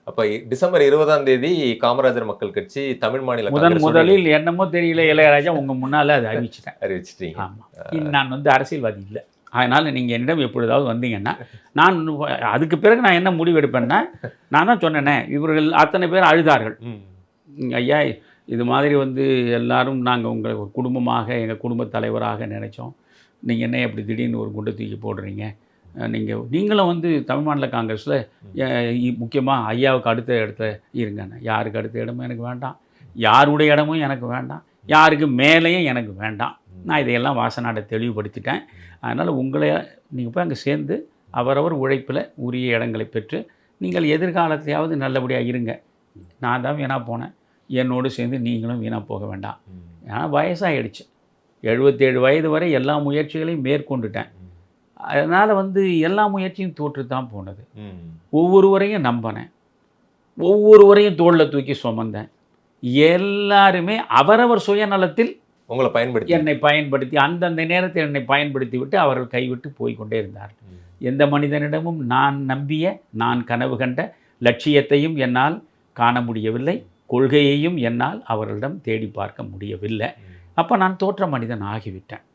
அப்ப டிசம்பர் 20ஆம் தேதி காமராஜர் மக்கள் கட்சி தமிழ் மாநில முதலில் என்னமோ தெரியல இளையராஜா உங்கள் முன்னால் அதை அறிவிச்சிட்டேன். அறிவிச்சிட்டீங்க. ஆமாம், நான் வந்து அரசியல்வாதி இல்லை. அதனால் நீங்கள் என்னிடம் எப்பொழுதாவது வந்தீங்கன்னா நான் அதுக்கு பிறகு நான் என்ன முடிவு எடுப்பேன்னா, நான் தான் சொன்னேனே, இவர்கள் அத்தனை பேர் அழுதார்கள். ஐயா இது மாதிரி வந்து எல்லாரும் நாங்கள் உங்களை ஒரு குடும்பமாக எங்கள் குடும்பத் தலைவராக நினைச்சோம். நீங்கள் என்ன எப்படி திடீர்னு ஒரு குண்டை தூக்கி போடுறீங்க? நீங்களும் வந்து தமிழ் மாநில காங்கிரஸில் முக்கியமாக ஐயாவுக்கு அடுத்த இடத்துல இருங்கண்ணே. யாருக்கு அடுத்த இடமும் எனக்கு வேண்டாம், யாருடைய இடமும் எனக்கு வேண்டாம், யாருக்கு மேலேயும் எனக்கு வேண்டாம். நான் இதையெல்லாம் வாசனாட தெளிவுபடுத்திட்டேன். அதனால் உங்களை நீங்கள் போய் அங்கே சேர்ந்து அவரவர் உழைப்பில் உரிய இடங்களை பெற்று நீங்கள் எதிர்காலத்தையாவது நல்லபடியாக இருங்க. நான் தான் வீணாக போனேன், என்னோடு சேர்ந்து நீங்களும் வீணாக போக வேண்டாம். ஏன்னா வயசாகிடுச்சு, 77 வயது வரை எல்லா முயற்சிகளையும் மேற்கொண்டுட்டேன். அதனால் வந்து எல்லா முயற்சியும் தோற்று தான் போனது. ஒவ்வொருவரையும் நம்பினேன், ஒவ்வொருவரையும் தோளில் தூக்கி சுமந்தேன். எல்லாருமே அவரவர் சுயநலத்தில் உங்களை என்னை பயன்படுத்தி அந்தந்த நேரத்தில் என்னை பயன்படுத்தி விட்டு அவர்கள் கைவிட்டு போய்கொண்டே இருந்தார்கள். எந்த மனிதனிடமும் நான் நம்பிய, நான் கனவு கண்ட லட்சியத்தையும் என்னால் காண முடியவில்லை, கொள்கையையும் என்னால் அவர்களிடம் தேடி பார்க்க முடியவில்லை. அப்போ நான் தோற்ற மனிதன் ஆகிவிட்டேன்.